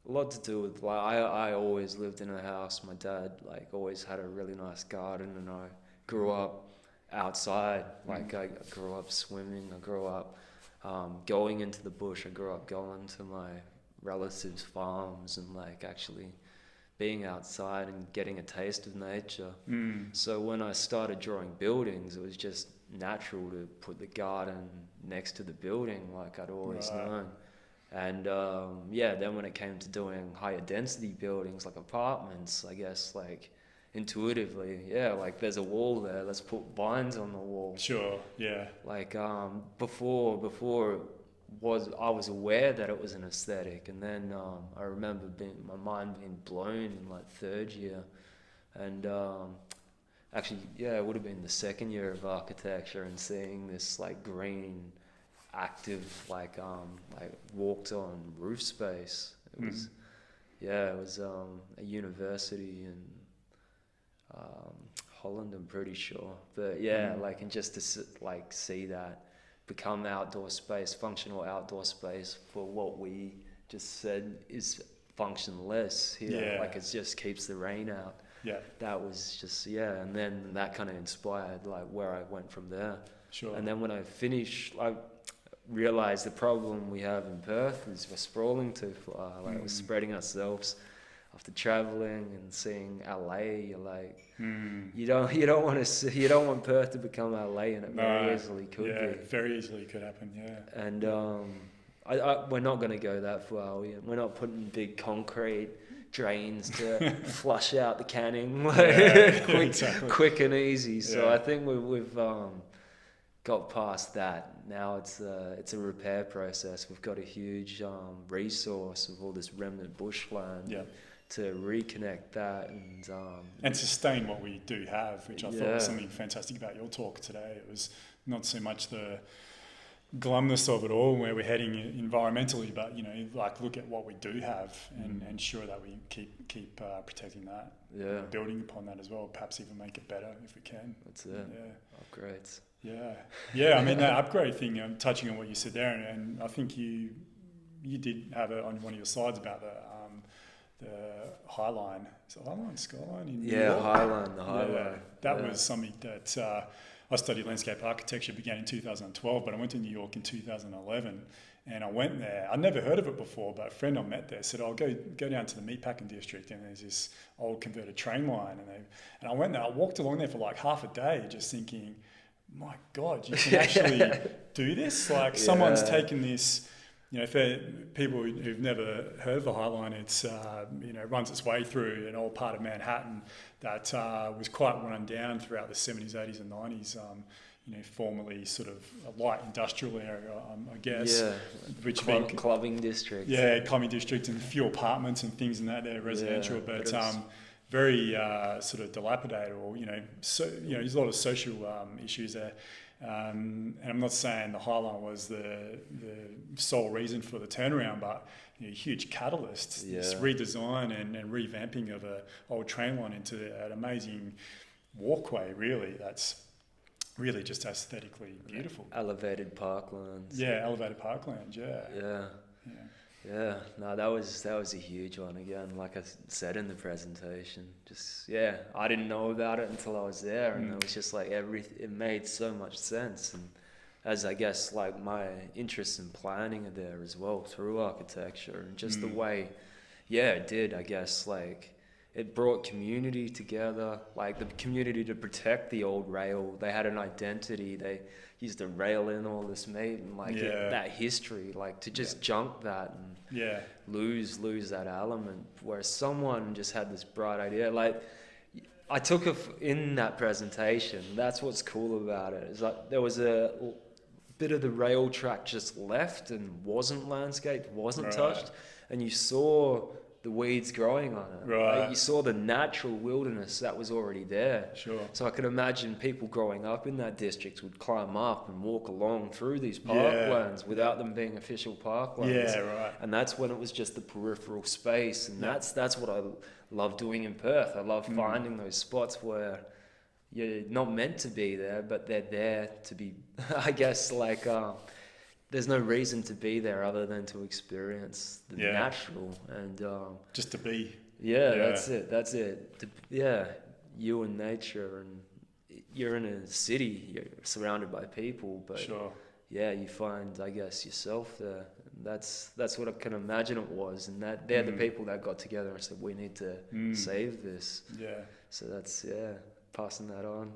A lot to do with, like, I always lived in a house. My dad, like, always had a really nice garden, and I grew up outside. Like, I grew up swimming. I grew up going into the bush. I grew up going to my relatives' farms and, like, actually being outside and getting a taste of nature. Mm. So when I started drawing buildings, it was just natural to put the garden next to the building, like I'd always Right. known. And yeah, then when it came to doing higher density buildings like apartments, I guess like intuitively, yeah, like there's a wall there, let's put vines on the wall. Sure. Yeah. Like before I was aware that it was an aesthetic, and then I remember my mind being blown in like third year, and actually yeah, it would have been the second year of architecture, and seeing this like green active like walked on roof space. It was yeah, it was a university in um, Holland, I'm pretty sure. But yeah, like, and just to like see that become outdoor space, functional outdoor space for what we just said is functionless here. Yeah. Like, it just keeps the rain out. Yeah. That was just, yeah, and then that kind of inspired like where I went from there. Sure. And then when I finished, I realized the problem we have in Perth is we're sprawling too far. Like, we're spreading ourselves. After traveling and seeing LA, you're like, you don't want to see, you don't want Perth to become LA, and it very easily could Yeah, be. very easily could happen. Yeah. And we're not going to go that far. We're not putting big concrete drains to flush out the canning like quick, exactly. quick and easy. So Yeah. I think we've got past that. Now it's a repair process. We've got a huge resource of all this remnant bushland. Yeah. To reconnect that And sustain what we do have, which I thought Yeah. was something fantastic about your talk today. It was not so much the glumness of it all, where we're heading environmentally, but like look at what we do have and ensure that we keep protecting that, yeah, building upon that as well. Perhaps even make it better if we can. that's it. Yeah. Upgrades. Yeah. I mean, that upgrade thing. Touching on what you said there, and I think you did have it on one of your slides about the Highline. Is it Highline Skyline in New York? Highline, the Highline. Yeah, that was something that I studied landscape architecture, began in 2012, but I went to New York in 2011, and I went there. I'd never heard of it before, but a friend I met there said, "I'll go down to the meatpacking district, and there's this old converted train line." And I went there. I walked along there for like half a day, just thinking, "My God, you can actually do this! Like someone's taken this." For people who've never heard of the Highline, it's runs its way through an old part of Manhattan that was quite run down throughout the 70s, 80s, and 90s. Formerly sort of a light industrial area, I guess. Yeah, which clubbing district. Yeah, clubbing district, and a few apartments and things in that there, residential, but very sort of dilapidated, or there's a lot of social issues there. And I'm not saying the Highline was the sole reason for the turnaround, but huge catalyst, this redesign and revamping of a old train line into an amazing walkway, really, that's really just aesthetically beautiful. Elevated parklands. Yeah, elevated parklands, yeah. Yeah, no, that was a huge one again. Like I said in the presentation, just I didn't know about it until I was there, and it was just like it made so much sense. And as I guess like my interest in planning are there as well through architecture, and just the way, it did. I guess like it brought community together, like the community to protect the old rail. They had an identity. They used to rail in all this meat and that history, like to just junk that and lose that element. Whereas someone just had this bright idea. Like I took in that presentation. That's what's cool about it. Is like there was a bit of the rail track just left and wasn't landscaped, wasn't touched, and you saw the weeds growing on it. Right. Like you saw the natural wilderness that was already there. Sure. So I could imagine people growing up in that district would climb up and walk along through these parklands without them being official parklands. Yeah, right. And that's when it was just the peripheral space. And that's what I love doing in Perth. I love finding those spots where you're not meant to be there, but they're there to be, I guess, like there's no reason to be there other than to experience the Yeah. natural. And Just to be. yeah, Yeah. that's it. Yeah, you and nature, and you're in a city, you're surrounded by people, but Sure. yeah, you find, I guess, yourself there. That's what I can imagine it was, and that they're the people that got together and said, we need to save this. Yeah. So that's, yeah, passing that on.